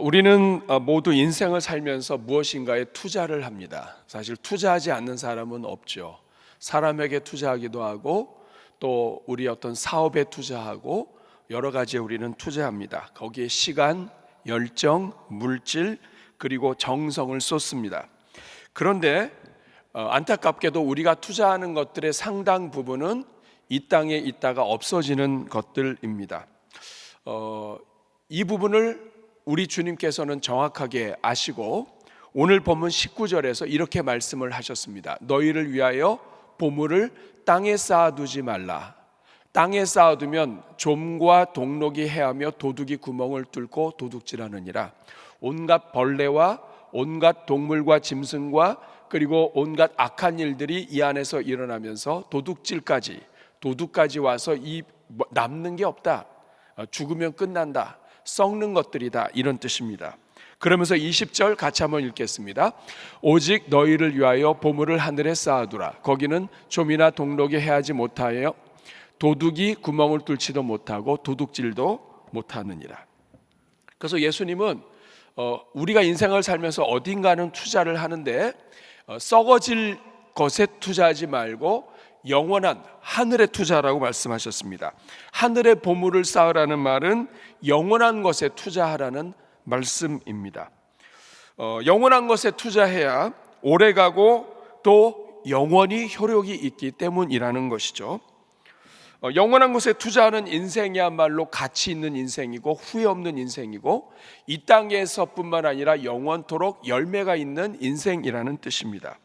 우리는 모두 인생을 살면서 무엇인가에 투자를 합니다. 사실 투자하지 않는 사람은 없죠. 사람에게 투자하기도 하고 또 우리 어떤 사업에 투자하고 여러 가지에 우리는 투자합니다. 거기에 시간, 열정, 물질 그리고 정성을 쏟습니다. 그런데 안타깝게도 우리가 투자하는 것들의 상당 부분은 이 땅에 있다가 없어지는 것들입니다. 이 부분을 우리 주님께서는 정확하게 아시고 오늘 본문 19절에서 이렇게 말씀을 하셨습니다. 너희를 위하여 보물을 땅에 쌓아두지 말라. 땅에 쌓아두면 좀과 동록이 해하며 도둑이 구멍을 뚫고 도둑질하느니라. 온갖 벌레와 온갖 동물과 짐승과 그리고 온갖 악한 일들이 이 안에서 일어나면서 도둑까지 와서 이 남는 게 없다. 죽으면 끝난다. 썩는 것들이다. 이런 뜻입니다. 그러면서 20절 같이 한번 읽겠습니다. 오직 너희를 위하여 보물을 하늘에 쌓아두라. 거기는 좀이나 동록이 해하지 못하여 도둑이 구멍을 뚫지도 못하고 도둑질도 못하느니라. 그래서 예수님은 우리가 인생을 살면서 어딘가는 투자를 하는데 썩어질 것에 투자하지 말고 영원한 하늘에 투자라고 말씀하셨습니다. 하늘의 보물을 쌓으라는 말은 영원한 것에 투자하라는 말씀입니다. 영원한 것에 투자해야 오래가고 또 영원히 효력이 있기 때문이라는 것이죠. 영원한 것에 투자하는 인생이야말로 가치 있는 인생이고 후회 없는 인생이고 이 땅에서뿐만 아니라 영원토록 열매가 있는 인생이라는 뜻입니다.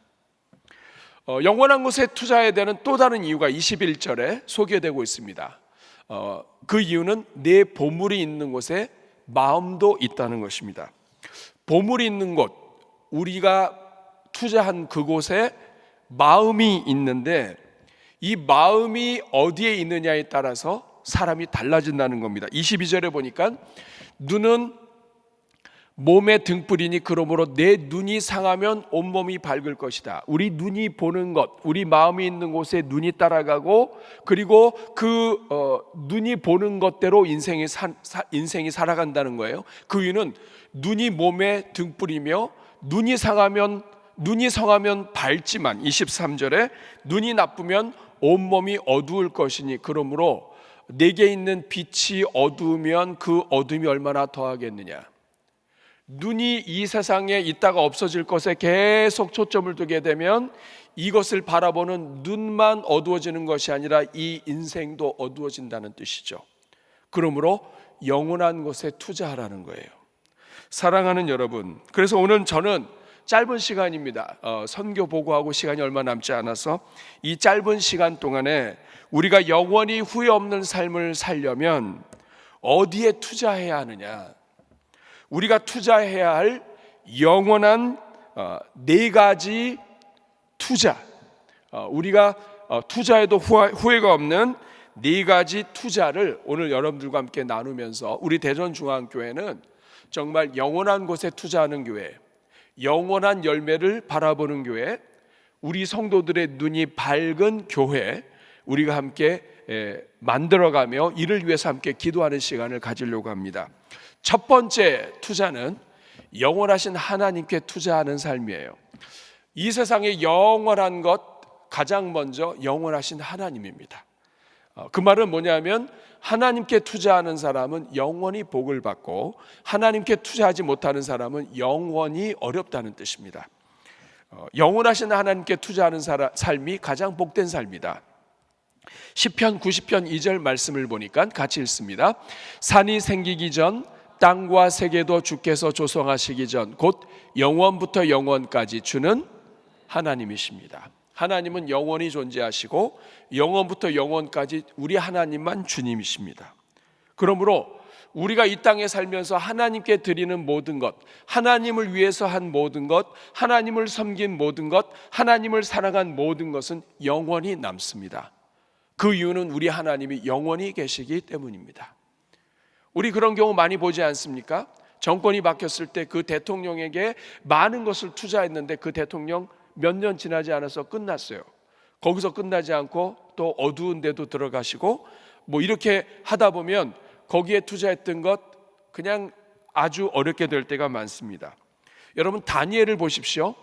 영원한 것에 투자해야 되는 또 다른 이유가 21절에 소개되고 있습니다. 그 이유는 내 보물이 있는 곳에 마음도 있다는 것입니다. 보물이 있는 곳, 우리가 투자한 그곳에 마음이 있는데 이 마음이 어디에 있느냐에 따라서 사람이 달라진다는 겁니다. 22절에 보니까 눈은 몸의 등불이니 그러므로 내 눈이 상하면 온몸이 밝을 것이다. 우리 눈이 보는 것, 우리 마음이 있는 곳에 눈이 따라가고 그리고 그 눈이 보는 것대로 인생이 살아간다는 거예요. 그 이유는 눈이 몸의 등불이며 눈이 상하면 밝지만 23절에 눈이 나쁘면 온몸이 어두울 것이니 그러므로 내게 있는 빛이 어두우면 그 어둠이 얼마나 더하겠느냐. 눈이 이 세상에 있다가 없어질 것에 계속 초점을 두게 되면 이것을 바라보는 눈만 어두워지는 것이 아니라 이 인생도 어두워진다는 뜻이죠. 그러므로 영원한 것에 투자하라는 거예요. 사랑하는 여러분, 그래서 오늘 저는 짧은 시간입니다. 선교 보고하고 시간이 얼마 남지 않아서 이 짧은 시간 동안에 우리가 영원히 후회 없는 삶을 살려면 어디에 투자해야 하느냐? 우리가 투자해야 할 영원한 네 가지 투자, 우리가 투자해도 후회가 없는 네 가지 투자를 오늘 여러분들과 함께 나누면서 우리 대전중앙교회는 정말 영원한 곳에 투자하는 교회, 영원한 열매를 바라보는 교회, 우리 성도들의 눈이 밝은 교회, 우리가 함께 만들어가며 이를 위해서 함께 기도하는 시간을 가지려고 합니다. 첫 번째 투자는 영원하신 하나님께 투자하는 삶이에요. 이 세상의 영원한 것, 가장 먼저 영원하신 하나님입니다. 그 말은 뭐냐면 하나님께 투자하는 사람은 영원히 복을 받고 하나님께 투자하지 못하는 사람은 영원히 어렵다는 뜻입니다. 영원하신 하나님께 투자하는 삶이 가장 복된 삶이다. 시편 90편 2절 말씀을 보니까 같이 읽습니다. 산이 생기기 전 땅과 세계도 주께서 조성하시기 전 곧 영원부터 영원까지 주는 하나님이십니다. 하나님은 영원히 존재하시고 영원부터 영원까지 우리 하나님만 주님이십니다. 그러므로 우리가 이 땅에 살면서 하나님께 드리는 모든 것, 하나님을 위해서 한 모든 것, 하나님을 섬긴 모든 것, 하나님을 사랑한 모든 것은 영원히 남습니다. 그 이유는 우리 하나님이 영원히 계시기 때문입니다. 우리 그런 경우 많이 보지 않습니까? 정권이 바뀌었을 때 그 대통령에게 많은 것을 투자했는데 그 대통령 몇 년 지나지 않아서 끝났어요. 거기서 끝나지 않고 또 어두운 데도 들어가시고 뭐 이렇게 하다 보면 거기에 투자했던 것 그냥 아주 어렵게 될 때가 많습니다. 여러분, 다니엘을 보십시오.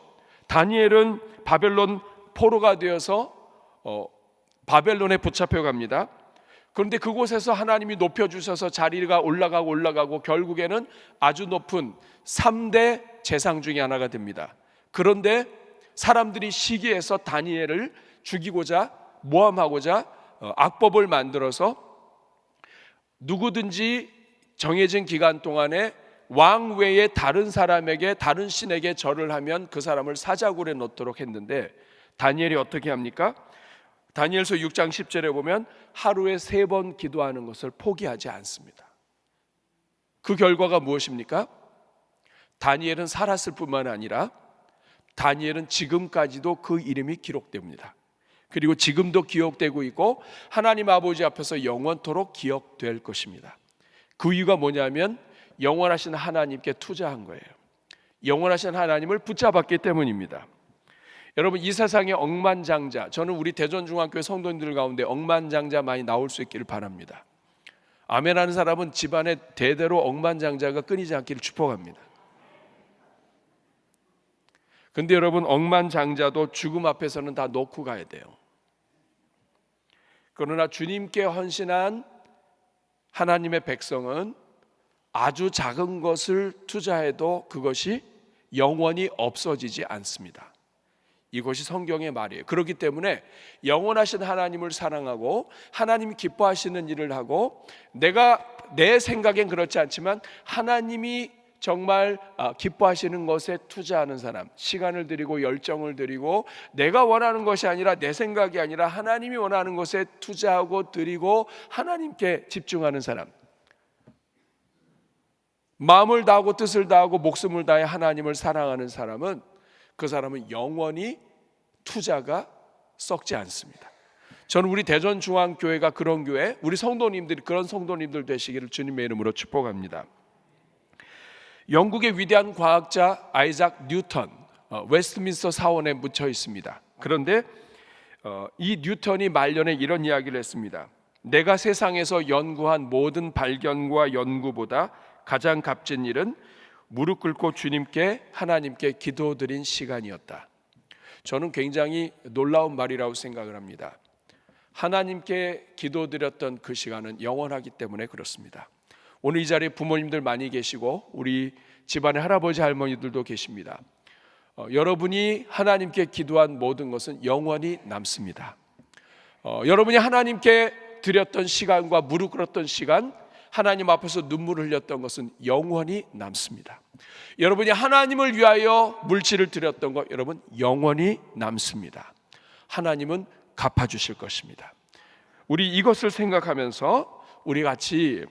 다니엘은 바벨론 포로가 되어서 바벨론에 붙잡혀 갑니다. 그런데 그곳에서 하나님이 높여주셔서 자리가 올라가고 결국에는 아주 높은 3대 재상 중에 하나가 됩니다. 그런데 사람들이 시기해서 다니엘을 죽이고자 모함하고자 악법을 만들어서 누구든지 정해진 기간 동안에 왕 외에 다른 사람에게, 다른 신에게 절을 하면 그 사람을 사자굴에 넣도록 했는데, 다니엘이 어떻게 합니까? 다니엘서 6장 10절에 보면 하루에 3번 기도하는 것을 포기하지 않습니다. 그 결과가 무엇입니까? 다니엘은 살았을 뿐만 아니라 다니엘은 지금까지도 그 이름이 기록됩니다. 그리고 지금도 기억되고 있고 하나님 아버지 앞에서 영원토록 기억될 것입니다. 그 이유가 뭐냐면 영원하신 하나님께 투자한 거예요. 영원하신 하나님을 붙잡았기 때문입니다. 여러분, 이 세상의 억만장자, 저는 우리 대전중앙교회 성도님들 가운데 억만장자 많이 나올 수 있기를 바랍니다. 아멘하는 사람은 집안에 대대로 억만장자가 끊이지 않기를 축복합니다. 근데 여러분, 억만장자도 죽음 앞에서는 다 놓고 가야 돼요. 그러나 주님께 헌신한 하나님의 백성은 아주 작은 것을 투자해도 그것이 영원히 없어지지 않습니다. 이것이 성경의 말이에요. 그렇기 때문에 영원하신 하나님을 사랑하고 하나님이 기뻐하시는 일을 하고, 내가 내 생각엔 그렇지 않지만 하나님이 정말 기뻐하시는 것에 투자하는 사람, 시간을 들이고 열정을 들이고 내가 원하는 것이 아니라 내 생각이 아니라 하나님이 원하는 것에 투자하고 드리고 하나님께 집중하는 사람, 마음을 다하고 뜻을 다하고 목숨을 다해 하나님을 사랑하는 사람은, 그 사람은 영원히 투자가 썩지 않습니다. 저는 우리 대전중앙교회가 그런 교회, 우리 성도님들이 그런 성도님들 되시기를 주님의 이름으로 축복합니다. 영국의 위대한 과학자 아이작 뉴턴, 웨스트민스터 사원에 묻혀 있습니다. 그런데 이 뉴턴이 말년에 이런 이야기를 했습니다. 내가 세상에서 연구한 모든 발견과 연구보다 가장 값진 일은 무릎 꿇고 주님께, 하나님께 기도드린 시간이었다. 저는 굉장히 놀라운 말이라고 생각을 합니다. 하나님께 기도드렸던 그 시간은 영원하기 때문에 그렇습니다. 오늘 이 자리에 부모님들 많이 계시고 우리 집안에 할아버지 할머니들도 계십니다. 여러분이 하나님께 기도한 모든 것은 영원히 남습니다. 여러분이 하나님께 드렸던 시간과 무릎 꿇었던 시간, 하나님 앞에서 눈물을 흘렸던 것은 영원히 남습니다. 여러분이 하나님을 위하여 물질을 드렸던 것, 여러분 영원히 남습니다. 하나님은 갚아주실 것입니다. 우리 이것을 생각하면서 우리 같이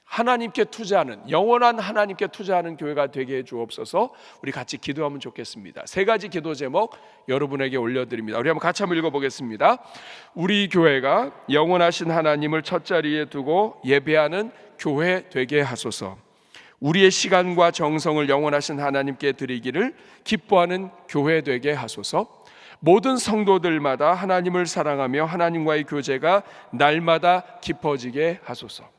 하나님께 투자하는, 영원한 하나님께 투자하는 교회가 되게 해 주옵소서. 우리 같이 기도하면 좋겠습니다. 3가지 기도 제목 여러분에게 올려드립니다. 우리 한번 같이 한번 읽어보겠습니다. 우리 교회가 영원하신 하나님을 첫 자리에 두고 예배하는 교회 되게 하소서. 우리의 시간과 정성을 영원하신 하나님께 드리기를 기뻐하는 교회 되게 하소서. 모든 성도들마다 하나님을 사랑하며 하나님과의 교제가 날마다 깊어지게 하소서.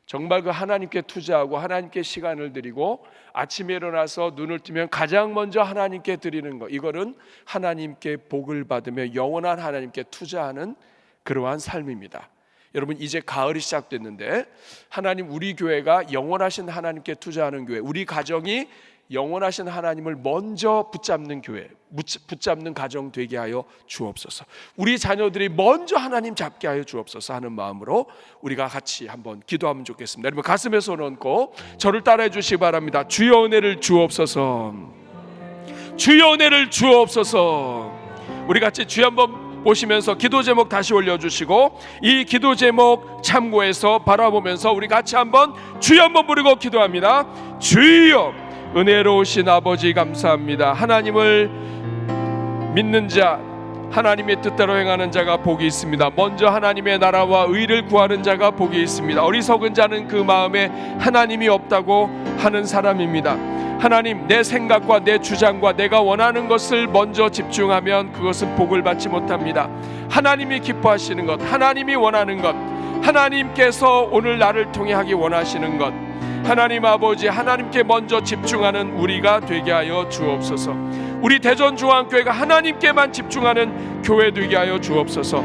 정말 그 하나님께 투자하고 하나님께 시간을 드리고 아침에 일어나서 눈을 뜨면 가장 먼저 하나님께 드리는 것, 이거는 하나님께 복을 받으며 영원한 하나님께 투자하는 그러한 삶입니다. 여러분, 이제 가을이 시작됐는데 하나님, 우리 교회가 영원하신 하나님께 투자하는 교회, 우리 가정이 영원하신 하나님을 먼저 붙잡는 교회, 붙잡는 가정 되게 하여 주옵소서. 우리 자녀들이 먼저 하나님 잡게 하여 주옵소서 하는 마음으로 우리가 같이 한번 기도하면 좋겠습니다. 여러분, 가슴에 손 얹고 저를 따라해 주시기 바랍니다. 주여 은혜를 주옵소서. 주여 은혜를 주옵소서. 우리 같이 주여 한번 보시면서 기도 제목 다시 올려주시고 이 기도 제목 참고해서 바라보면서 우리 같이 한번 주여 한번 부르고 기도합니다. 주여, 은혜로우신 아버지 감사합니다. 하나님을 믿는 자, 하나님의 뜻대로 행하는 자가 복이 있습니다. 먼저 하나님의 나라와 의를 구하는 자가 복이 있습니다. 어리석은 자는 그 마음에 하나님이 없다고 하는 사람입니다. 하나님, 내 생각과 내 주장과 내가 원하는 것을 먼저 집중하면 그것은 복을 받지 못합니다. 하나님이 기뻐하시는 것, 하나님이 원하는 것, 하나님께서 오늘 나를 통해 하기 원하시는 것, 하나님 아버지, 하나님께 먼저 집중하는 우리가 되게 하여 주옵소서. 우리 대전중앙교회가 하나님께만 집중하는 교회 되게 하여 주옵소서.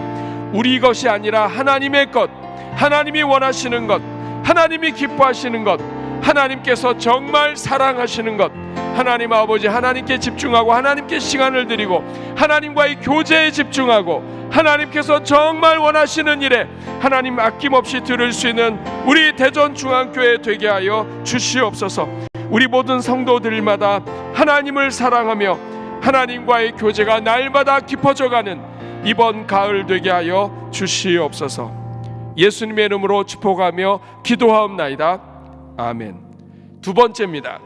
우리 것이 아니라 하나님의 것, 하나님이 원하시는 것, 하나님이 기뻐하시는 것, 하나님께서 정말 사랑하시는 것, 하나님 아버지, 하나님께 집중하고 하나님께 시간을 드리고 하나님과의 교제에 집중하고 하나님께서 정말 원하시는 일에 하나님 아낌없이 들을 수 있는 우리 대전중앙교회 되게 하여 주시옵소서. 우리 모든 성도들마다 하나님을 사랑하며 하나님과의 교제가 날마다 깊어져가는 이번 가을 되게 하여 주시옵소서. 예수님의 이름으로 축복하며 기도하옵나이다. 아멘. 두 번째입니다.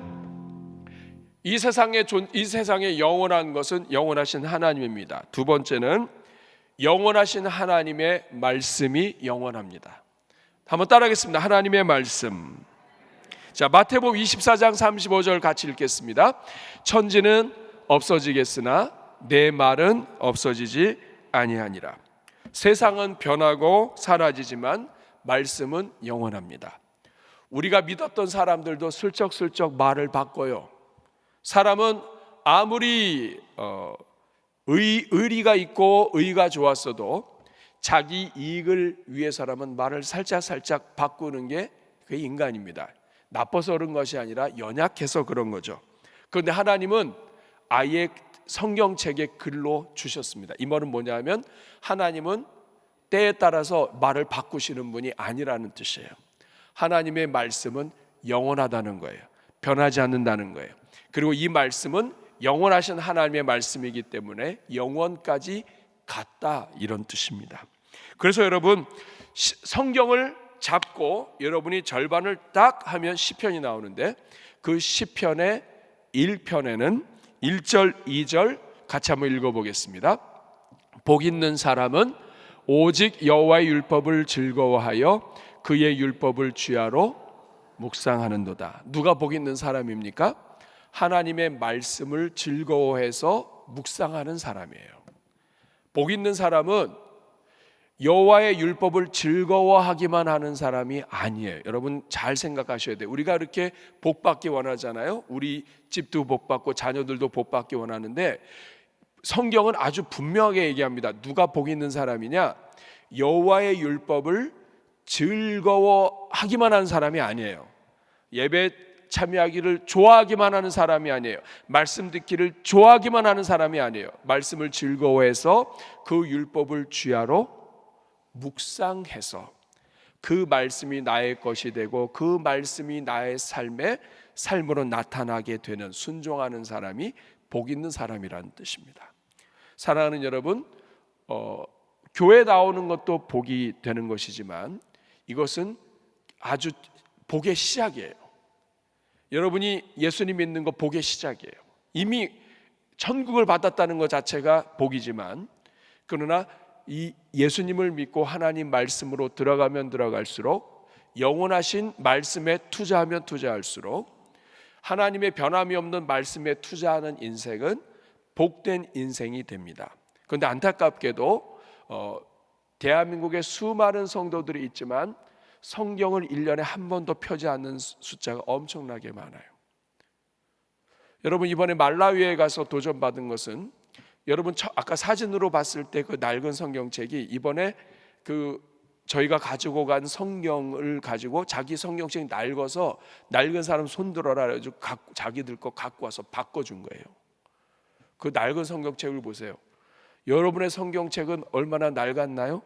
이 세상에 영원한 것은 영원하신 하나님입니다. 두 번째는 영원하신 하나님의 말씀이 영원합니다. 한번 따라하겠습니다. 하나님의 말씀. 자, 마태복음 24장 35절 같이 읽겠습니다. 천지는 없어지겠으나 내 말은 없어지지 아니하니라. 세상은 변하고 사라지지만 말씀은 영원합니다. 우리가 믿었던 사람들도 슬쩍슬쩍 말을 바꿔요. 사람은 아무리 의리가 있고 의가 좋았어도 자기 이익을 위해서라면 말을 살짝 바꾸는 게 그게 인간입니다. 나빠서 그런 것이 아니라 연약해서 그런 거죠. 그런데 하나님은 아예 성경책에 글로 주셨습니다. 이 말은 뭐냐면 하나님은 때에 따라서 말을 바꾸시는 분이 아니라는 뜻이에요. 하나님의 말씀은 영원하다는 거예요. 변하지 않는다는 거예요. 그리고 이 말씀은 영원하신 하나님의 말씀이기 때문에 영원까지 갔다, 이런 뜻입니다. 그래서 여러분, 성경을 잡고 여러분이 절반을 딱 하면 시편이 나오는데 그 시편의 1편에는 1절 2절 같이 한번 읽어보겠습니다. 복 있는 사람은 오직 여호와의 율법을 즐거워하여 그의 율법을 주야로 묵상하는도다. 누가 복 있는 사람입니까? 하나님의 말씀을 즐거워해서 묵상하는 사람이에요. 복 있는 사람은 여호와의 율법을 즐거워하기만 하는 사람이 아니에요. 여러분 잘 생각하셔야 돼요. 우리가 이렇게 복받기 원하잖아요. 우리 집도 복받고 자녀들도 복받기 원하는데 성경은 아주 분명하게 얘기합니다. 누가 복 있는 사람이냐? 여호와의 율법을 즐거워하기만 하는 사람이 아니에요. 예배 참여하기를 좋아하기만 하는 사람이 아니에요. 말씀 듣기를 좋아하기만 하는 사람이 아니에요. 말씀을 즐거워해서 그 율법을 주야로 묵상해서 그 말씀이 나의 것이 되고 그 말씀이 나의 삶으로 나타나게 되는, 순종하는 사람이 복 있는 사람이라는 뜻입니다. 사랑하는 여러분, 교회 나오는 것도 복이 되는 것이지만 이것은 아주 복의 시작이에요. 여러분이 예수님 믿는 거 복의 시작이에요. 이미 천국을 받았다는 것 자체가 복이지만, 그러나 이 예수님을 믿고 하나님 말씀으로 들어가면 들어갈수록, 영원하신 말씀에 투자하면 투자할수록, 하나님의 변함이 없는 말씀에 투자하는 인생은 복된 인생이 됩니다. 그런데 안타깝게도 대한민국에 수많은 성도들이 있지만 성경을 1년에 한 번도 펴지 않는 숫자가 엄청나게 많아요. 여러분 이번에 말라위에 가서 도전받은 것은, 여러분 아까 사진으로 봤을 때 그 낡은 성경책이 이번에 저희가 가지고 간 성경을 가지고 자기 성경책 낡아서 낡은 사람 손들어라 그래가지고 자기들 거 갖고 와서 바꿔준 거예요. 그 낡은 성경책을 보세요. 여러분의 성경책은 얼마나 낡았나요?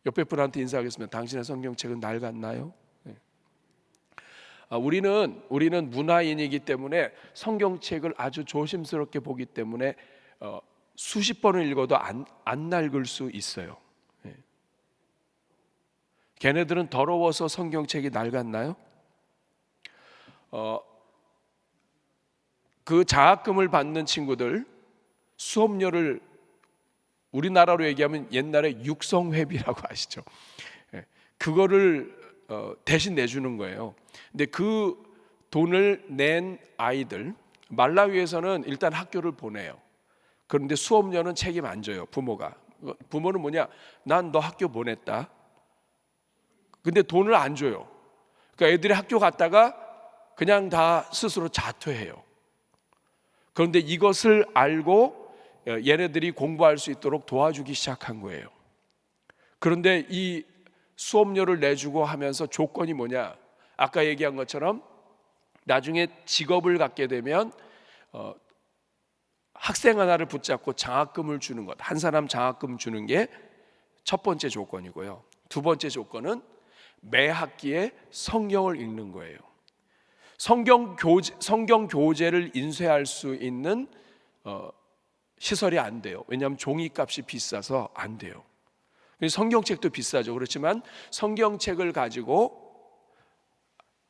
옆에 분한테 인사하겠습니다. 당신의 성경책은 낡았나요? 네. 우리는 문화인이기 때문에 성경책을 아주 조심스럽게 보기 때문에 수십 번을 읽어도 안 낡을 수 있어요. 네. 걔네들은 더러워서 성경책이 낡았나요? 그 장학금을 받는 친구들 수업료를 우리나라로 얘기하면 옛날에 육성회비라고 아시죠? 그거를 대신 내주는 거예요. 근데 그 돈을 낸 아이들, 말라위에서는 일단 학교를 보내요. 그런데 수업료는 책임 안 져요, 부모가. 부모는 뭐냐? 난 너 학교 보냈다. 근데 돈을 안 줘요. 그러니까 애들이 학교 갔다가 그냥 다 스스로 자퇴해요. 그런데 이것을 알고 얘네들이 공부할 수 있도록 도와주기 시작한 거예요. 그런데 이 수업료를 내주고 하면서 조건이 뭐냐? 아까 얘기한 것처럼 나중에 직업을 갖게 되면 학생 하나를 붙잡고 장학금을 주는 것, 한 사람 장학금 주는 게 첫 번째 조건이고요. 두 번째 조건은 매 학기에 성경을 읽는 거예요. 성경 교재를 인쇄할 수 있는 시설이 안 돼요. 왜냐하면 종이값이 비싸서 안 돼요. 성경책도 비싸죠. 그렇지만 성경책을 가지고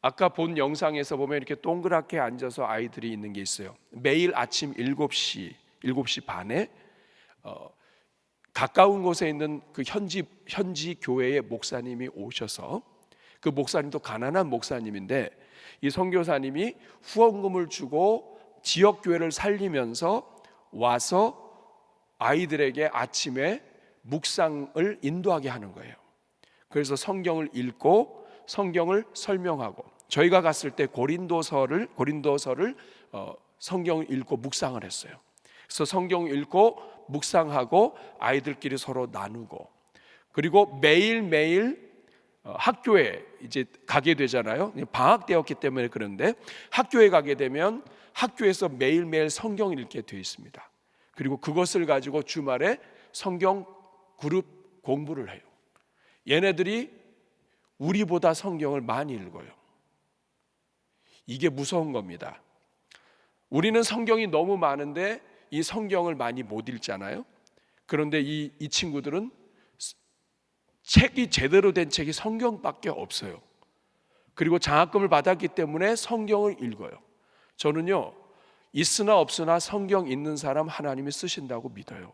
아까 본 영상에서 보면 이렇게 동그랗게 앉아서 아이들이 있는 게 있어요. 매일 아침 7시 반에 가까운 곳에 있는 그 현지 교회의 목사님이 오셔서, 그 목사님도 가난한 목사님인데 이 선교사님이 후원금을 주고 지역 교회를 살리면서 와서 아이들에게 아침에 묵상을 인도하게 하는 거예요. 그래서 성경을 읽고 성경을 설명하고, 저희가 갔을 때 고린도서를 성경을 읽고 묵상을 했어요. 그래서 성경을 읽고 묵상하고 아이들끼리 서로 나누고, 그리고 매일매일 학교에 이제 가게 되잖아요. 방학되었기 때문에. 그런데 학교에 가게 되면 학교에서 매일매일 성경을 읽게 되어 있습니다. 그리고 그것을 가지고 주말에 성경 그룹 공부를 해요. 얘네들이 우리보다 성경을 많이 읽어요. 이게 무서운 겁니다. 우리는 성경이 너무 많은데 이 성경을 많이 못 읽잖아요. 그런데 이 친구들은 책이 제대로 된 책이 성경밖에 없어요. 그리고 장학금을 받았기 때문에 성경을 읽어요. 저는요, 있으나 없으나 성경 있는 사람 하나님이 쓰신다고 믿어요.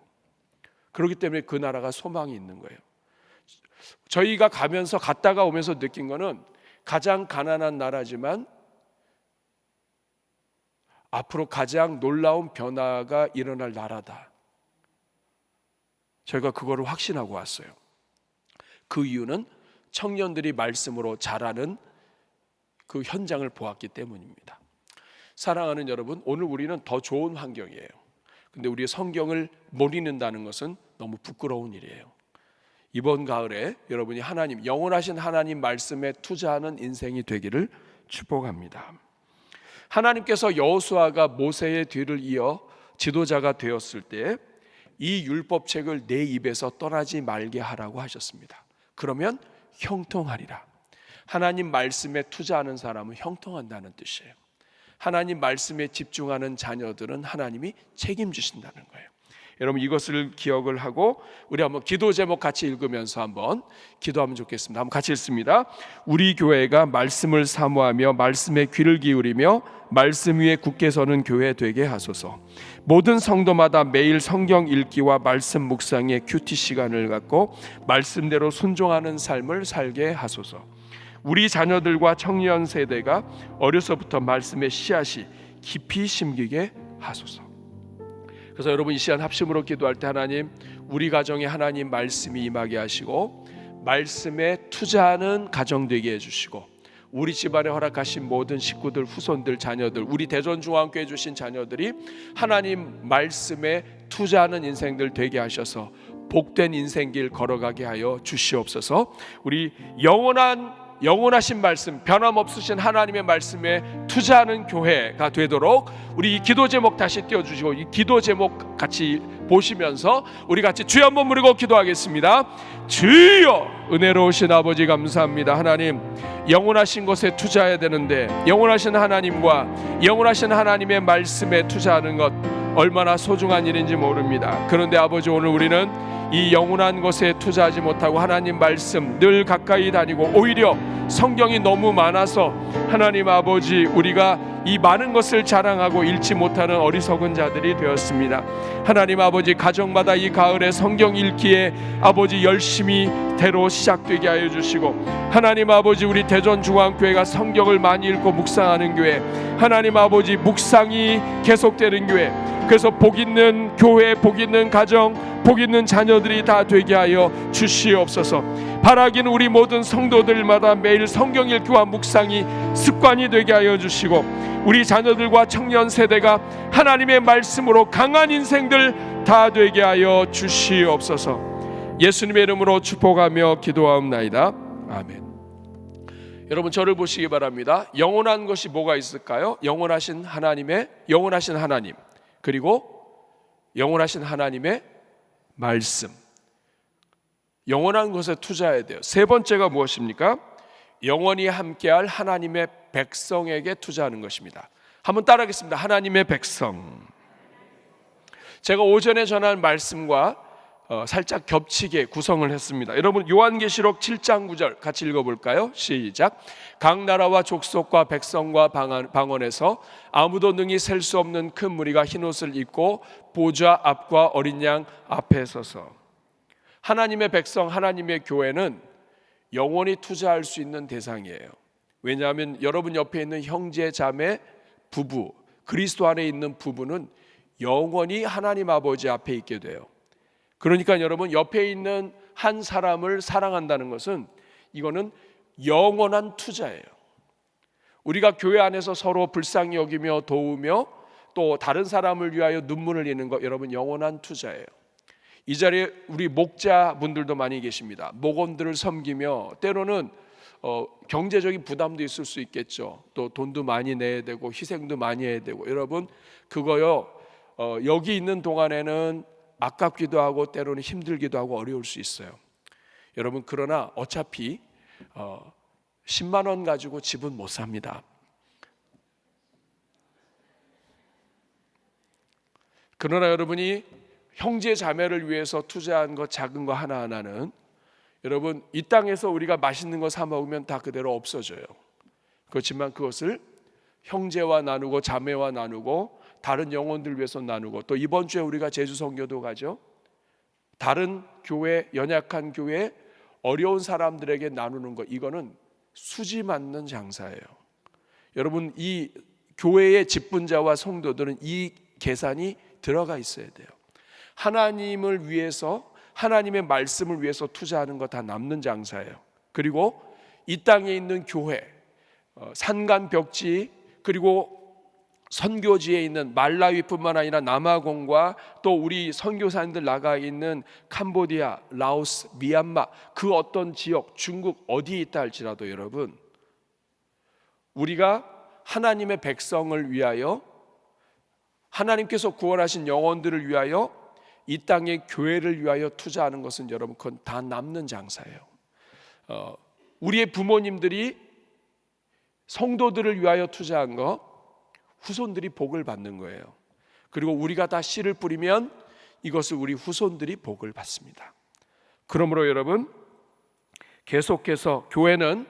그렇기 때문에 그 나라가 소망이 있는 거예요. 저희가 갔다가 오면서 느낀 거는 가장 가난한 나라지만 앞으로 가장 놀라운 변화가 일어날 나라다. 저희가 그거를 확신하고 왔어요. 그 이유는 청년들이 말씀으로 자라는 그 현장을 보았기 때문입니다. 사랑하는 여러분, 오늘 우리는 더 좋은 환경이에요. 근데 우리의 성경을 못 읽는다는 것은 너무 부끄러운 일이에요. 이번 가을에 여러분이 하나님, 영원하신 하나님 말씀에 투자하는 인생이 되기를 축복합니다. 하나님께서 여호수아가 모세의 뒤를 이어 지도자가 되었을 때 이 율법책을 내 입에서 떠나지 말게 하라고 하셨습니다. 그러면 형통하리라. 하나님 말씀에 투자하는 사람은 형통한다는 뜻이에요. 하나님 말씀에 집중하는 자녀들은 하나님이 책임지신다는 거예요. 여러분, 이것을 기억을 하고 우리 한번 기도 제목 같이 읽으면서 한번 기도하면 좋겠습니다. 한번 같이 읽습니다. 우리 교회가 말씀을 사모하며 말씀에 귀를 기울이며 말씀 위에 굳게 서는 교회 되게 하소서. 모든 성도마다 매일 성경 읽기와 말씀 묵상에 큐티 시간을 갖고 말씀대로 순종하는 삶을 살게 하소서. 우리 자녀들과 청년 세대가 어려서부터 말씀의 씨앗이 깊이 심기게 하소서. 그래서 여러분, 이 시간 합심으로 기도할 때 하나님, 우리 가정에 하나님 말씀이 임하게 하시고 말씀에 투자하는 가정 되게 해주시고, 우리 집안에 허락하신 모든 식구들, 후손들, 자녀들, 우리 대전중앙교회 주신 자녀들이 하나님 말씀에 투자하는 인생들 되게 하셔서 복된 인생길 걸어가게 하여 주시옵소서. 우리 영원하신 말씀, 변함없으신 하나님의 말씀에 투자하는 교회가 되도록 우리 이 기도 제목 다시 띄워주시고, 이 기도 제목 같이 보시면서 우리 같이 주여 한번 부르고 기도하겠습니다. 주여, 은혜로우신 아버지 감사합니다. 하나님, 영원하신 것에 투자해야 되는데 영원하신 하나님과 영원하신 하나님의 말씀에 투자하는 것 얼마나 소중한 일인지 모릅니다. 그런데 아버지, 오늘 우리는 이 영원한 것에 투자하지 못하고 하나님 말씀 늘 가까이 다니고 오히려 성경이 너무 많아서 하나님 아버지, 우리가 이 많은 것을 자랑하고 읽지 못하는 어리석은 자들이 되었습니다. 하나님 아버지, 가정마다 이 가을에 성경 읽기에 아버지 열심히 대로 시작되게 하여 주시고, 하나님 아버지, 우리 대전중앙교회가 성경을 많이 읽고 묵상하는 교회, 하나님 아버지, 묵상이 계속되는 교회, 그래서 복 있는 교회, 복 있는 가정, 복 있는 자녀들이 다 되게 하여 주시옵소서. 바라기는 우리 모든 성도들마다 매일 성경 읽기와 묵상이 습관이 되게 하여 주시고, 우리 자녀들과 청년 세대가 하나님의 말씀으로 강한 인생들 다 되게 하여 주시옵소서. 예수님의 이름으로 축복하며 기도하옵나이다. 아멘. 여러분, 저를 보시기 바랍니다. 영원한 것이 뭐가 있을까요? 영원하신 하나님, 그리고 영원하신 하나님의 말씀. 영원한 것에 투자해야 돼요. 세 번째가 무엇입니까? 영원히 함께할 하나님의 백성에게 투자하는 것입니다. 한번 따라하겠습니다. 하나님의 백성. 제가 오전에 전한 말씀과 살짝 겹치게 구성을 했습니다. 여러분, 요한계시록 7장 9절 같이 읽어볼까요? 시작. 각 나라와 족속과 백성과 방언에서 아무도 능히 셀 수 없는 큰 무리가 흰옷을 입고 보좌 앞과 어린 양 앞에 서서. 하나님의 백성, 하나님의 교회는 영원히 투자할 수 있는 대상이에요. 왜냐하면 여러분 옆에 있는 형제, 자매, 부부, 그리스도 안에 있는 부부는 영원히 하나님 아버지 앞에 있게 돼요. 그러니까 여러분, 옆에 있는 한 사람을 사랑한다는 것은 이거는 영원한 투자예요. 우리가 교회 안에서 서로 불쌍히 여기며 도우며 또 다른 사람을 위하여 눈물을 흘리는 것, 여러분, 영원한 투자예요. 이 자리에 우리 목자분들도 많이 계십니다. 목원들을 섬기며 때로는 경제적인 부담도 있을 수 있겠죠. 또 돈도 많이 내야 되고 희생도 많이 해야 되고. 여러분, 그거요, 여기 있는 동안에는 아깝기도 하고 때로는 힘들기도 하고 어려울 수 있어요. 여러분, 그러나 어차피 10만 원 가지고 집은 못 삽니다. 그러나 여러분이 형제 자매를 위해서 투자한 것, 작은 거 하나하나는 여러분, 이 땅에서 우리가 맛있는 거 사 먹으면 다 그대로 없어져요. 그렇지만 그것을 형제와 나누고 자매와 나누고 다른 영혼들 위해서 나누고, 또 이번 주에 우리가 제주 선교도 가죠. 다른 교회, 연약한 교회, 어려운 사람들에게 나누는 것, 이거는 수지 맞는 장사예요. 여러분, 이 교회의 직분자와 성도들은 이 계산이 들어가 있어야 돼요. 하나님을 위해서, 하나님의 말씀을 위해서 투자하는 거 다 남는 장사예요. 그리고 이 땅에 있는 교회, 산간 벽지, 그리고 선교지에 있는 말라위뿐만 아니라 남아공과 또 우리 선교사님들 나가 있는 캄보디아, 라오스, 미얀마, 그 어떤 지역, 중국 어디에 있다 할지라도 여러분, 우리가 하나님의 백성을 위하여, 하나님께서 구원하신 영혼들을 위하여, 이 땅의 교회를 위하여 투자하는 것은 여러분, 그건 다 남는 장사예요. 우리의 부모님들이 성도들을 위하여 투자한 거, 후손들이 복을 받는 거예요. 그리고 우리가 다 씨를 뿌리면 이것을 우리 후손들이 복을 받습니다. 그러므로 여러분, 계속해서 교회는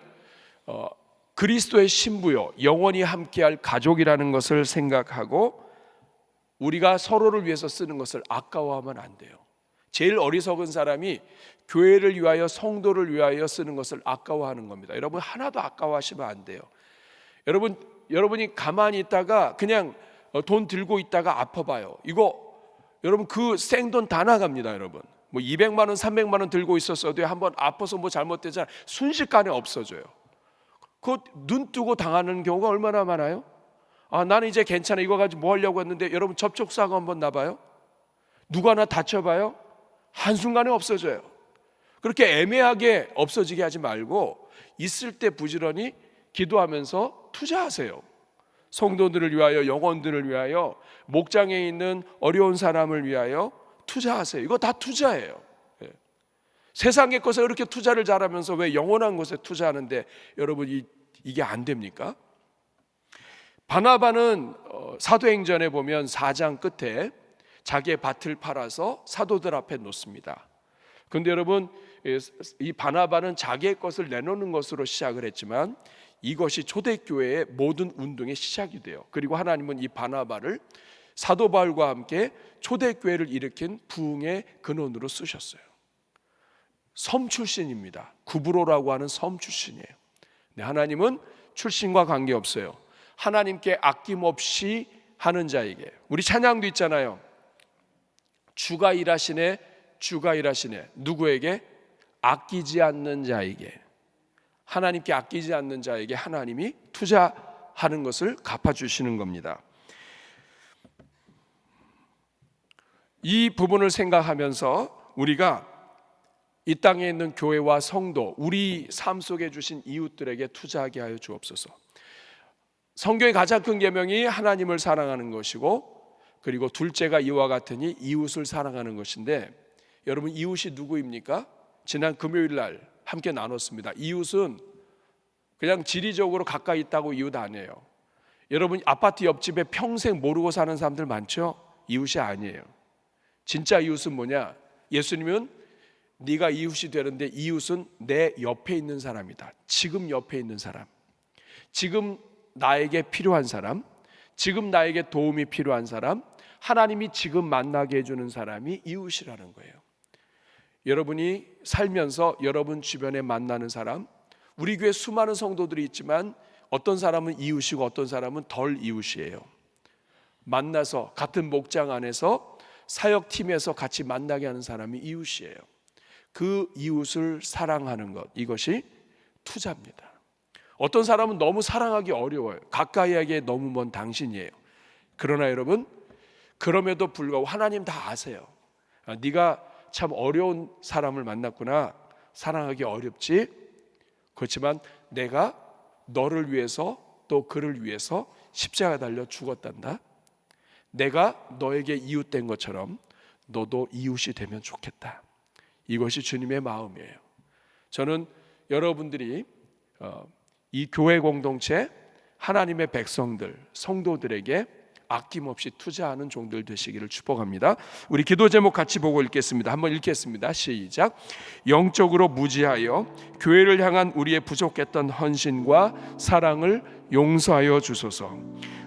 그리스도의 신부요, 영원히 함께할 가족이라는 것을 생각하고 우리가 서로를 위해서 쓰는 것을 아까워하면 안 돼요. 제일 어리석은 사람이 교회를 위하여, 성도를 위하여 쓰는 것을 아까워하는 겁니다. 여러분, 하나도 아까워하시면 안 돼요. 여러분이 가만히 있다가 그냥 돈 들고 있다가 아파봐요. 이거 여러분, 그 생돈 다 나갑니다. 여러분, 뭐 200만 원, 300만 원 들고 있었어도 한번 아파서 뭐 잘못되잖아요. 순식간에 없어져요. 그 눈 뜨고 당하는 경우가 얼마나 많아요? 나는 이제 괜찮아, 이거 가지고 뭐 하려고 했는데, 여러분 접촉사고 한번 나봐요. 누가 하나 다쳐봐요. 한순간에 없어져요. 그렇게 애매하게 없어지게 하지 말고 있을 때 부지런히 기도하면서 투자하세요. 성도들을 위하여, 영혼들을 위하여, 목장에 있는 어려운 사람을 위하여 투자하세요. 이거 다 투자예요. 세상의 것에 그렇게 투자를 잘하면서 왜 영원한 것에 투자하는데 여러분, 이게 안 됩니까? 바나바는 사도행전에 보면 4장 끝에 자기의 밭을 팔아서 사도들 앞에 놓습니다. 그런데 여러분, 이 바나바는 자기의 것을 내놓는 것으로 시작을 했지만 이것이 초대교회의 모든 운동의 시작이 돼요. 그리고 하나님은 이 바나바를 사도 바울과 함께 초대교회를 일으킨 부흥의 근원으로 쓰셨어요. 섬 출신입니다. 구브로라고 하는 섬 출신이에요. 네, 하나님은 출신과 관계없어요. 하나님께 아낌없이 하는 자에게. 우리 찬양도 있잖아요. 주가 일하시네 주가 일하시네. 누구에게? 아끼지 않는 자에게. 하나님께 아끼지 않는 자에게 하나님이 투자하는 것을 갚아주시는 겁니다. 이 부분을 생각하면서 우리가 이 땅에 있는 교회와 성도, 우리 삶 속에 주신 이웃들에게 투자하게 하여 주옵소서. 성경의 가장 큰 계명이 하나님을 사랑하는 것이고, 그리고 둘째가 이와 같으니 이웃을 사랑하는 것인데, 여러분 이웃이 누구입니까? 지난 금요일 날 함께 나눴습니다. 이웃은 그냥 지리적으로 가까이 있다고 이웃 아니에요. 여러분 아파트 옆집에 평생 모르고 사는 사람들 많죠? 이웃이 아니에요. 진짜 이웃은 뭐냐? 예수님은 네가 이웃이 되는데 이웃은 내 옆에 있는 사람이다. 지금 옆에 있는 사람, 지금 나에게 필요한 사람, 지금 나에게 도움이 필요한 사람, 하나님이 지금 만나게 해주는 사람이 이웃이라는 거예요. 여러분이 살면서 여러분 주변에 만나는 사람, 우리 교회 수많은 성도들이 있지만 어떤 사람은 이웃이고 어떤 사람은 덜 이웃이에요. 만나서 같은 목장 안에서 사역팀에서 같이 만나게 하는 사람이 이웃이에요. 그 이웃을 사랑하는 것, 이것이 투자입니다. 어떤 사람은 너무 사랑하기 어려워요. 가까이 하기에 너무 먼 당신이에요. 그러나 여러분, 그럼에도 불구하고 하나님 다 아세요. 네가 참 어려운 사람을 만났구나. 사랑하기 어렵지. 그렇지만 내가 너를 위해서 또 그를 위해서 십자가 달려 죽었단다. 내가 너에게 이웃된 것처럼 너도 이웃이 되면 좋겠다. 이것이 주님의 마음이에요. 저는 여러분들이 이 교회 공동체, 하나님의 백성들, 성도들에게 아낌없이 투자하는 종들 되시기를 축복합니다. 우리 기도 제목 같이 보고 읽겠습니다. 한번 읽겠습니다. 시작. 영적으로 무지하여 교회를 향한 우리의 부족했던 헌신과 사랑을 용서하여 주소서.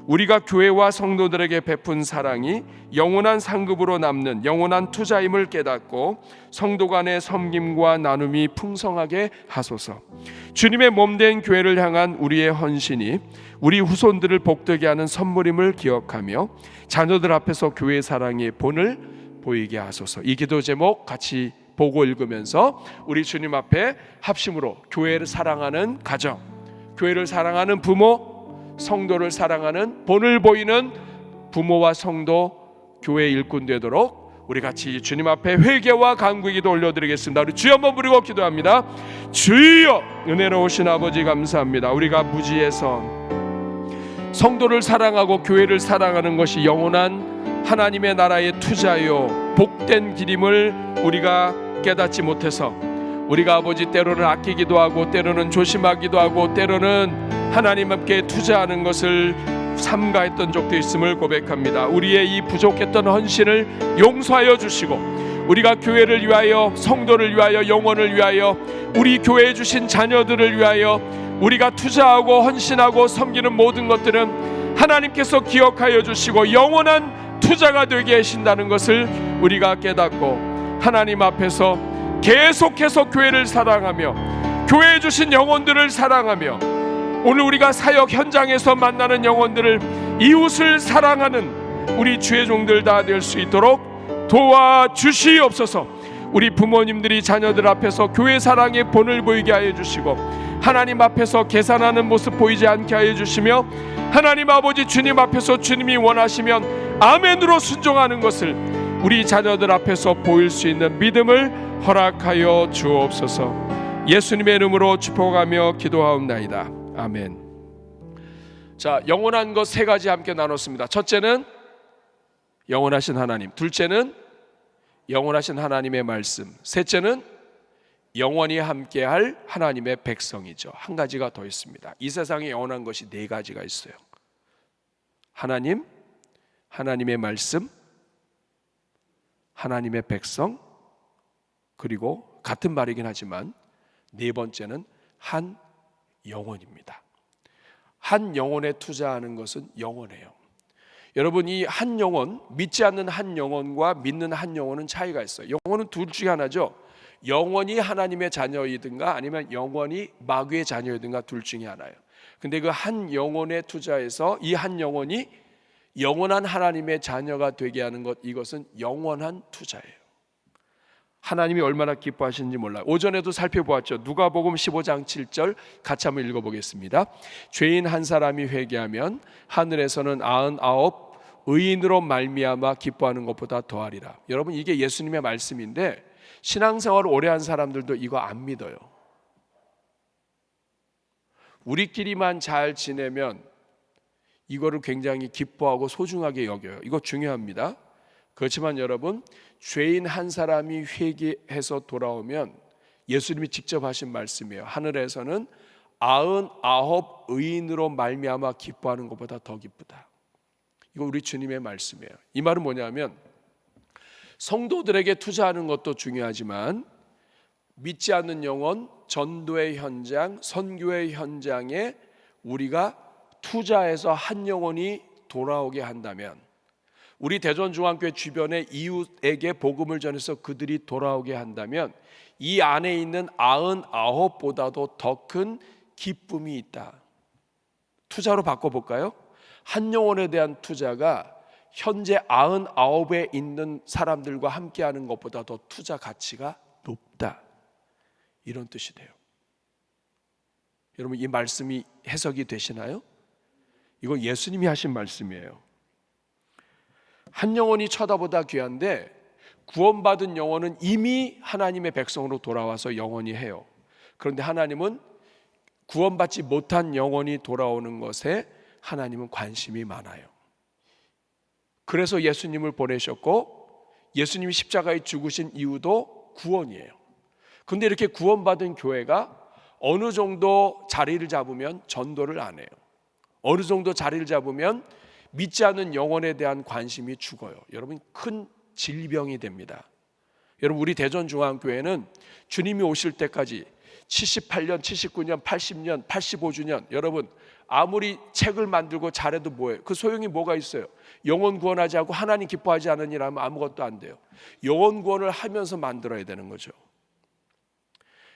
우리가 교회와 성도들에게 베푼 사랑이 영원한 상급으로 남는 영원한 투자임을 깨닫고 성도 간의 섬김과 나눔이 풍성하게 하소서. 주님의 몸된 교회를 향한 우리의 헌신이 우리 후손들을 복되게 하는 선물임을 기억하며 자녀들 앞에서 교회의 사랑의 본을 보이게 하소서. 이 기도 제목 같이 보고 읽으면서 우리 주님 앞에 합심으로 교회를 사랑하는 가정, 교회를 사랑하는 부모, 성도를 사랑하는 본을 보이는 부모와 성도, 교회 일꾼 되도록 우리 같이 주님 앞에 회개와 간구의 기도 올려드리겠습니다. 우리 주여 한번 부르고 기도합니다. 주여, 은혜로우신 아버지 감사합니다. 우리가 무지해서 성도를 사랑하고 교회를 사랑하는 것이 영원한 하나님의 나라의 투자요 복된 길임을 우리가 깨닫지 못해서 우리가 아버지 때로는 아끼기도 하고 때로는 조심하기도 하고 때로는 하나님 함께 투자하는 것을 삼가했던 적도 있음을 고백합니다. 우리의 이 부족했던 헌신을 용서하여 주시고 우리가 교회를 위하여, 성도를 위하여, 영혼을 위하여, 우리 교회에 주신 자녀들을 위하여 우리가 투자하고 헌신하고 섬기는 모든 것들은 하나님께서 기억하여 주시고 영원한 투자가 되게 하신다는 것을 우리가 깨닫고 하나님 앞에서 계속해서 교회를 사랑하며 교회에 주신 영혼들을 사랑하며 오늘 우리가 사역 현장에서 만나는 영혼들을, 이웃을 사랑하는 우리 주의 종들 다 될 수 있도록 도와주시옵소서. 우리 부모님들이 자녀들 앞에서 교회 사랑의 본을 보이게 하여 주시고 하나님 앞에서 계산하는 모습 보이지 않게 하여 주시며 하나님 아버지 주님 앞에서 주님이 원하시면 아멘으로 순종하는 것을 우리 자녀들 앞에서 보일 수 있는 믿음을 허락하여 주옵소서. 예수님의 이름으로 축복하며 기도하옵나이다. 아멘. 자, 영원한 것 세 가지 함께 나눴습니다. 첫째는 영원하신 하나님, 둘째는 영원하신 하나님의 말씀, 셋째는 영원히 함께할 하나님의 백성이죠. 한 가지가 더 있습니다. 이 세상에 영원한 것이 네 가지가 있어요. 하나님, 하나님의 말씀, 하나님의 백성, 그리고 같은 말이긴 하지만 네 번째는 한 영혼입니다. 한 영혼에 투자하는 것은 영원해요. 여러분, 이 한 영혼, 믿지 않는 한 영혼과 믿는 한 영혼은 차이가 있어요. 영혼은 둘 중에 하나죠. 영원히 하나님의 자녀이든가 아니면 영원히 마귀의 자녀이든가 둘 중에 하나예요. 근데 그 한 영혼에 투자해서 이 한 영혼이 영원한 하나님의 자녀가 되게 하는 것, 이것은 영원한 투자예요. 하나님이 얼마나 기뻐하시는지 몰라요. 오전에도 살펴보았죠. 누가복음 15장 7절 같이 한번 읽어보겠습니다. 죄인 한 사람이 회개하면 하늘에서는 99 의인으로 말미암아 기뻐하는 것보다 더하리라. 여러분, 이게 예수님의 말씀인데 신앙생활을 오래 한 사람들도 이거 안 믿어요. 우리끼리만 잘 지내면 이거를 굉장히 기뻐하고 소중하게 여겨요. 이거 중요합니다. 그렇지만 여러분, 죄인 한 사람이 회개해서 돌아오면 예수님이 직접 하신 말씀이에요. 하늘에서는 99 의인으로 말미암아 기뻐하는 것보다 더 기쁘다. 이거 우리 주님의 말씀이에요. 이 말은 뭐냐면 성도들에게 투자하는 것도 중요하지만 믿지 않는 영혼, 전도의 현장, 선교의 현장에 우리가 투자해서 한 영혼이 돌아오게 한다면, 우리 대전중앙교회 주변의 이웃에게 복음을 전해서 그들이 돌아오게 한다면 이 안에 있는 99보다도 더 큰 기쁨이 있다. 투자로 바꿔볼까요? 한 영혼에 대한 투자가 현재 99에 있는 사람들과 함께하는 것보다 더 투자 가치가 높다, 이런 뜻이 돼요. 여러분, 이 말씀이 해석이 되시나요? 이거 예수님이 하신 말씀이에요. 한 영혼이 쳐다보다 귀한데 구원받은 영혼은 이미 하나님의 백성으로 돌아와서 영원히 해요. 그런데 하나님은 구원받지 못한 영혼이 돌아오는 것에 하나님은 관심이 많아요. 그래서 예수님을 보내셨고, 예수님이 십자가에 죽으신 이유도 구원이에요. 그런데 이렇게 구원받은 교회가 어느 정도 자리를 잡으면 전도를 안 해요. 어느 정도 자리를 잡으면 믿지 않는 영혼에 대한 관심이 죽어요. 여러분, 큰 질병이 됩니다. 여러분, 우리 대전중앙교회는 주님이 오실 때까지 78년, 79년, 80년, 85주년, 여러분 아무리 책을 만들고 잘해도 뭐예요? 그 소용이 뭐가 있어요? 영혼 구원하지 않고 하나님 기뻐하지 않은 일 하면 아무것도 안 돼요. 영혼 구원을 하면서 만들어야 되는 거죠.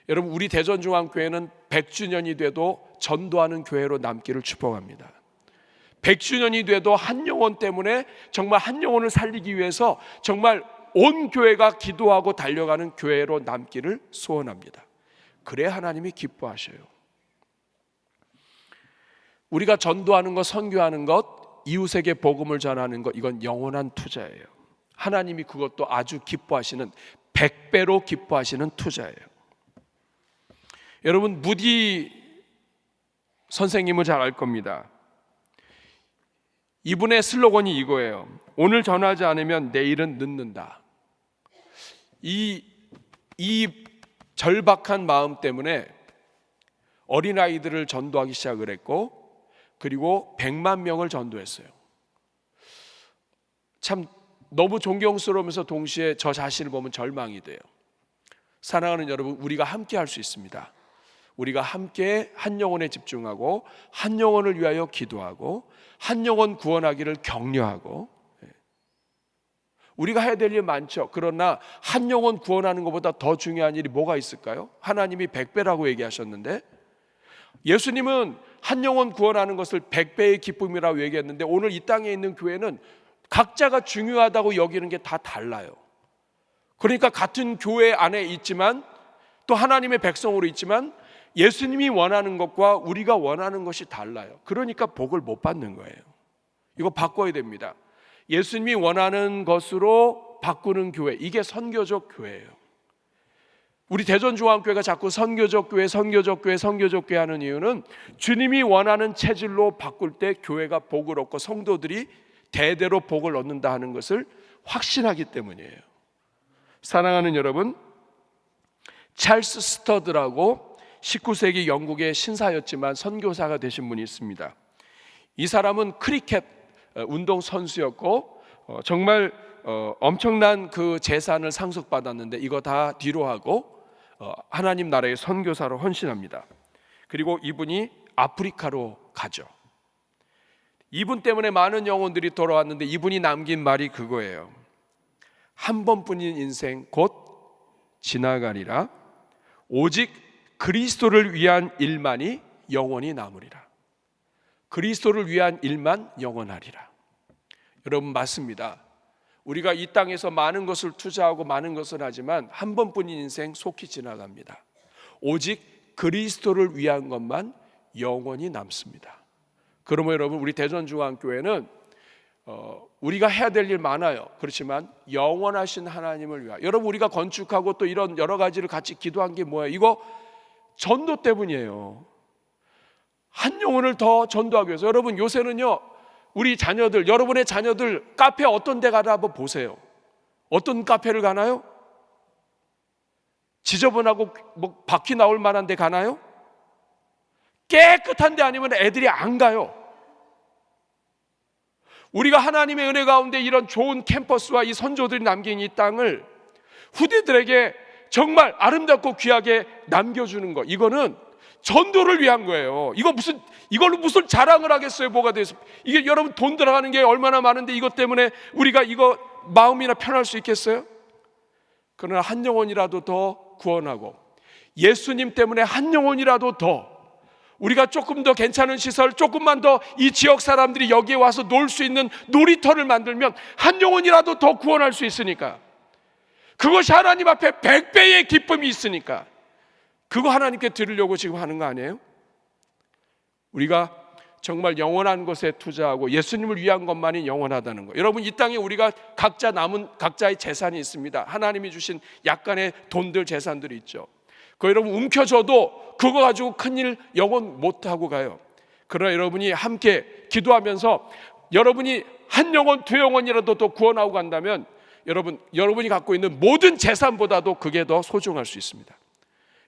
여러분, 우리 대전중앙교회는 100주년이 돼도 전도하는 교회로 남기를 축복합니다. 100주년이 돼도 한 영혼 때문에, 정말 한 영혼을 살리기 위해서 정말 온 교회가 기도하고 달려가는 교회로 남기를 소원합니다. 그래야 하나님이 기뻐하셔요. 우리가 전도하는 것, 선교하는 것, 이웃에게 복음을 전하는 것, 이건 영원한 투자예요. 하나님이 그것도 아주 기뻐하시는, 100배로 기뻐하시는 투자예요. 여러분, 무디 선생님을 잘 알 겁니다. 이분의 슬로건이 이거예요. 오늘 전하지 않으면 내일은 늦는다. 이 절박한 마음 때문에 어린아이들을 전도하기 시작을 했고, 그리고 100만 명을 전도했어요. 참 너무 존경스러우면서 동시에 저 자신을 보면 절망이 돼요. 사랑하는 여러분, 우리가 함께 할 수 있습니다. 우리가 함께 한 영혼에 집중하고 한 영혼을 위하여 기도하고 한 영혼 구원하기를 격려하고, 우리가 해야 될 일 많죠. 그러나 한 영혼 구원하는 것보다 더 중요한 일이 뭐가 있을까요? 하나님이 100배라고 얘기하셨는데, 예수님은 한 영혼 구원하는 것을 100배의 기쁨이라고 얘기했는데, 오늘 이 땅에 있는 교회는 각자가 중요하다고 여기는 게 다 달라요. 그러니까 같은 교회 안에 있지만, 또 하나님의 백성으로 있지만 예수님이 원하는 것과 우리가 원하는 것이 달라요. 그러니까 복을 못 받는 거예요. 이거 바꿔야 됩니다. 예수님이 원하는 것으로 바꾸는 교회, 이게 선교적 교회예요. 우리 대전중앙교회가 자꾸 선교적 교회, 선교적 교회, 선교적 교회 하는 이유는 주님이 원하는 체질로 바꿀 때 교회가 복을 얻고 성도들이 대대로 복을 얻는다 하는 것을 확신하기 때문이에요. 사랑하는 여러분, 찰스 스터드라고 19세기 영국의 신사였지만 선교사가 되신 분이 있습니다. 이 사람은 크리켓 운동 선수였고 정말 엄청난 그 재산을 상속받았는데 이거 다 뒤로 하고 하나님 나라의 선교사로 헌신합니다. 그리고 이분이 아프리카로 가죠. 이분 때문에 많은 영혼들이 돌아왔는데 이분이 남긴 말이 그거예요. 한 번뿐인 인생 곧 지나가리라. 오직 그리스도를 위한 일만이 영원히 남으리라. 그리스도를 위한 일만 영원하리라. 여러분, 맞습니다. 우리가 이 땅에서 많은 것을 투자하고 많은 것을 하지만 한 번뿐인 인생 속히 지나갑니다. 오직 그리스도를 위한 것만 영원히 남습니다. 그러면 여러분, 우리 대전중앙교회는 우리가 해야 될 일 많아요. 그렇지만 영원하신 하나님을 위하여, 여러분 우리가 건축하고 또 이런 여러 가지를 같이 기도한 게 뭐예요? 이거 전도 때문이에요. 한 영혼을 더 전도하기 위해서. 여러분 요새는요, 우리 자녀들, 여러분의 자녀들 카페 어떤 데 가나 한번 보세요. 어떤 카페를 가나요? 지저분하고 뭐 바퀴 나올 만한 데 가나요? 깨끗한 데 아니면 애들이 안 가요. 우리가 하나님의 은혜 가운데 이런 좋은 캠퍼스와 이 선조들이 남긴 이 땅을 후대들에게 정말 아름답고 귀하게 남겨주는 거, 이거는 전도를 위한 거예요. 이걸로 무슨 자랑을 하겠어요? 뭐가 돼서. 이게 여러분 돈 들어가는 게 얼마나 많은데 이것 때문에 우리가 이거 마음이나 편할 수 있겠어요? 그러나 한 영혼이라도 더 구원하고, 예수님 때문에 한 영혼이라도 더, 우리가 조금 더 괜찮은 시설, 조금만 더 이 지역 사람들이 여기에 와서 놀 수 있는 놀이터를 만들면 한 영혼이라도 더 구원할 수 있으니까, 그것이 하나님 앞에 100배의 기쁨이 있으니까 그거 하나님께 드리려고 지금 하는 거 아니에요? 우리가 정말 영원한 것에 투자하고 예수님을 위한 것만이 영원하다는 거. 여러분 이 땅에 우리가 각자 남은 각자의 재산이 있습니다. 하나님이 주신 약간의 돈들, 재산들이 있죠. 그거 여러분 움켜줘도 그거 가지고 큰일 영원 못하고 가요. 그러나 여러분이 함께 기도하면서 여러분이 한 영혼 두 영혼이라도 더 구원하고 간다면 여러분이 갖고 있는 모든 재산보다도 그게 더 소중할 수 있습니다.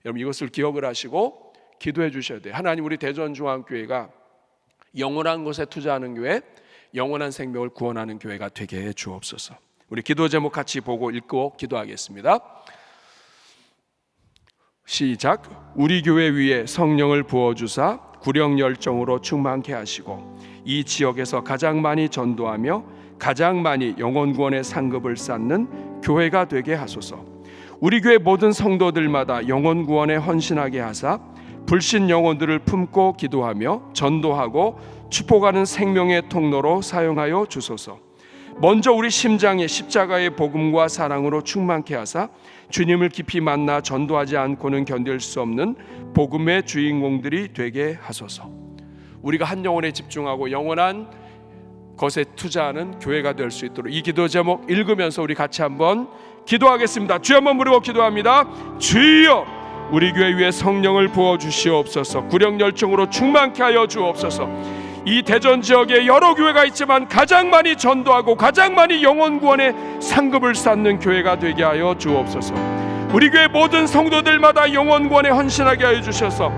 여러분 이것을 기억을 하시고 기도해 주셔야 돼요. 하나님, 우리 대전중앙교회가 영원한 것에 투자하는 교회, 영원한 생명을 구원하는 교회가 되게 해 주옵소서. 우리 기도 제목 같이 보고 읽고 기도하겠습니다. 시작. 우리 교회 위에 성령을 부어주사 구령 열정으로 충만케 하시고 이 지역에서 가장 많이 전도하며 가장 많이 영혼 구원의 상급을 쌓는 교회가 되게 하소서. 우리 교회 모든 성도들마다 영혼 구원에 헌신하게 하사 불신 영혼들을 품고 기도하며 전도하고 축복하는 생명의 통로로 사용하여 주소서. 먼저 우리 심장에 십자가의 복음과 사랑으로 충만케 하사 주님을 깊이 만나 전도하지 않고는 견딜 수 없는 복음의 주인공들이 되게 하소서. 우리가 한 영혼에 집중하고 영원한 것에 투자하는 교회가 될 수 있도록 이 기도 제목 읽으면서 우리 같이 한번 기도하겠습니다. 주여 한번 부르고 기도합니다. 주여, 우리 교회 위에 성령을 부어 주시옵소서. 구령 열정으로 충만케 하여 주옵소서. 이 대전 지역에 여러 교회가 있지만 가장 많이 전도하고 가장 많이 영혼 구원의 상급을 쌓는 교회가 되게 하여 주옵소서. 우리 교회 모든 성도들마다 영혼 구원에 헌신하게 하여 주셔서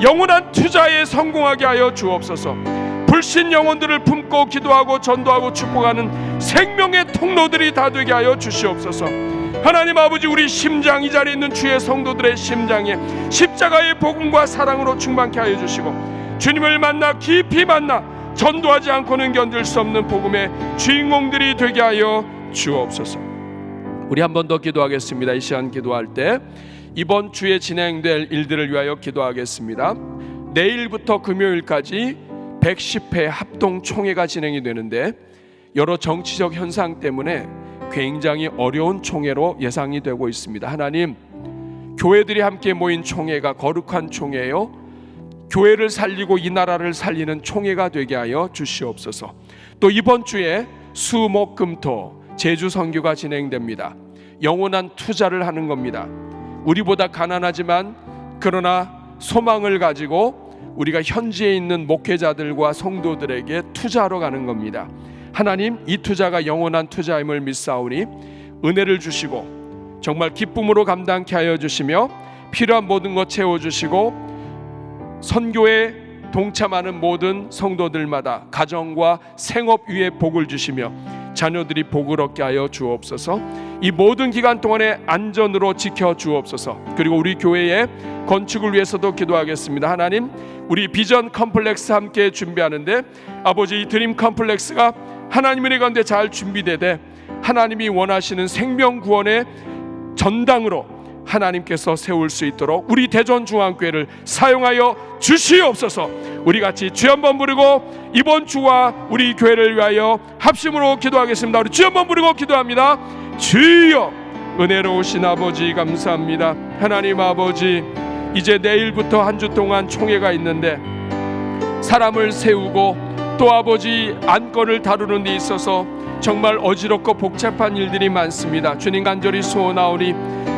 영원한 투자에 성공하게 하여 주옵소서. 불신 영혼들을 품고 기도하고 전도하고 축복하는 생명의 통로들이 다 되게 하여 주시옵소서. 하나님 아버지, 우리 심장, 이 자리에 있는 주의 성도들의 심장에 십자가의 복음과 사랑으로 충만케 하여 주시고 주님을 만나 깊이 만나 전도하지 않고는 견딜 수 없는 복음의 주인공들이 되게 하여 주옵소서. 우리 한 번 더 기도하겠습니다. 이 시간 기도할 때 이번 주에 진행될 일들을 위하여 기도하겠습니다. 내일부터 금요일까지 110회 합동총회가 진행이 되는데 여러 정치적 현상 때문에 굉장히 어려운 총회로 예상이 되고 있습니다. 하나님, 교회들이 함께 모인 총회가 거룩한 총회요, 교회를 살리고 이 나라를 살리는 총회가 되게 하여 주시옵소서. 또 이번 주에 수목금토 제주 선교가 진행됩니다. 영원한 투자를 하는 겁니다. 우리보다 가난하지만 그러나 소망을 가지고 우리가 현지에 있는 목회자들과 성도들에게 투자하러 가는 겁니다. 하나님, 이 투자가 영원한 투자임을 믿사오니 은혜를 주시고 정말 기쁨으로 감당케 하여 주시며 필요한 모든 것 채워주시고 선교에 동참하는 모든 성도들마다 가정과 생업 위에 복을 주시며 자녀들이 복을 얻게 하여 주옵소서. 이 모든 기간 동안에 안전으로 지켜 주옵소서. 그리고 우리 교회의 건축을 위해서도 기도하겠습니다. 하나님, 우리 비전 컴플렉스 함께 준비하는데 아버지, 이 드림 컴플렉스가 하나님의 은혜 가운데 잘 준비되되 하나님이 원하시는 생명 구원의 전당으로 하나님께서 세울 수 있도록 우리 대전중앙교회를 사용하여 주시옵소서. 우리 같이 주여 한번 부르고 이번 주와 우리 교회를 위하여 합심으로 기도하겠습니다. 우리 주여 한번 부르고 기도합니다. 주여, 은혜로우신 아버지 감사합니다. 하나님 아버지, 이제 내일부터 한 주 동안 총회가 있는데 사람을 세우고 또 아버지 안건을 다루는 데 있어서 정말 어지럽고 복잡한 일들이 많습니다. 주님 간절히 소원하오니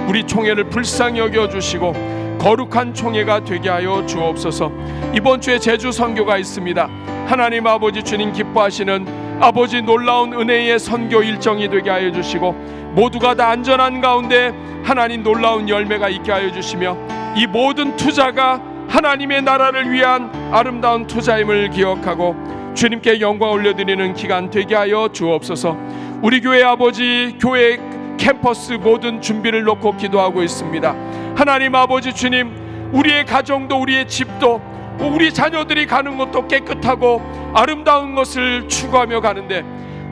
우리 총회를 불쌍히 여겨주시고 거룩한 총회가 되게 하여 주옵소서. 이번 주에 제주 선교가 있습니다. 하나님 아버지, 주님 기뻐하시는 아버지 놀라운 은혜의 선교 일정이 되게 하여 주시고 모두가 다 안전한 가운데 하나님 놀라운 열매가 있게 하여 주시며 이 모든 투자가 하나님의 나라를 위한 아름다운 투자임을 기억하고 주님께 영광 올려드리는 기간 되게 하여 주옵소서. 우리 교회 아버지, 교회 캠퍼스 모든 준비를 놓고 기도하고 있습니다. 하나님 아버지 주님, 우리의 가정도 우리의 집도 우리 자녀들이 가는 것도 깨끗하고 아름다운 것을 추구하며 가는데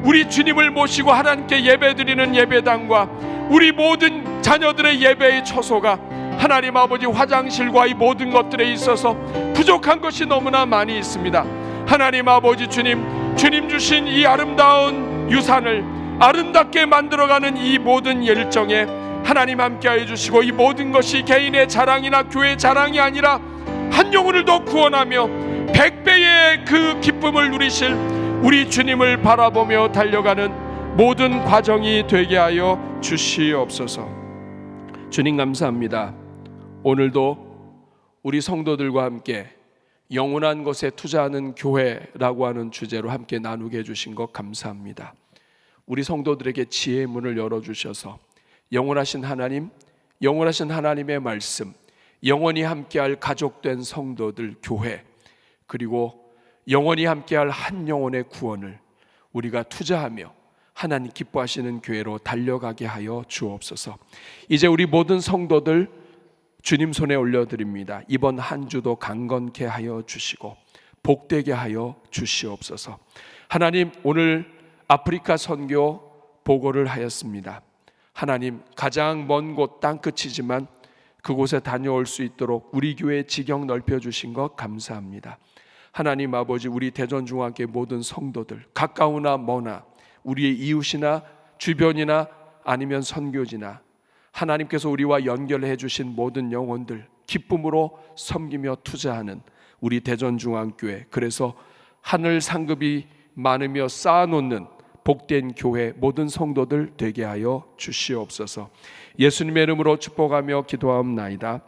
우리 주님을 모시고 하나님께 예배드리는 예배당과 우리 모든 자녀들의 예배의 처소가 하나님 아버지 화장실과 이 모든 것들에 있어서 부족한 것이 너무나 많이 있습니다. 하나님 아버지 주님, 주님 주신 이 아름다운 유산을 아름답게 만들어가는 이 모든 일정에 하나님 함께하여 주시고 이 모든 것이 개인의 자랑이나 교회의 자랑이 아니라 한 영혼을 더 구원하며 100배의 그 기쁨을 누리실 우리 주님을 바라보며 달려가는 모든 과정이 되게 하여 주시옵소서. 주님 감사합니다. 오늘도 우리 성도들과 함께 영원한 것에 투자하는 교회라고 하는 주제로 함께 나누게 해주신 것 감사합니다. 우리 성도들에게 지혜의 문을 열어주셔서 영원하신 하나님, 영원하신 하나님의 말씀, 영원히 함께할 가족된 성도들 교회, 그리고 영원히 함께할 한 영혼의 구원을 우리가 투자하며 하나님 기뻐하시는 교회로 달려가게 하여 주옵소서. 이제 우리 모든 성도들 주님 손에 올려드립니다. 이번 한 주도 강건케 하여 주시고 복되게 하여 주시옵소서. 하나님, 오늘 아프리카 선교 보고를 하였습니다. 하나님, 가장 먼 곳 땅끝이지만 그곳에 다녀올 수 있도록 우리 교회의 지경 넓혀주신 것 감사합니다. 하나님 아버지, 우리 대전중앙교회 모든 성도들 가까우나 머나 우리의 이웃이나 주변이나 아니면 선교지나 하나님께서 우리와 연결해 주신 모든 영혼들 기쁨으로 섬기며 투자하는 우리 대전중앙교회, 그래서 하늘 상급이 많으며 쌓아놓는 복된 교회 모든 성도들 되게 하여 주시옵소서. 예수님의 이름으로 축복하며 기도하옵나이다.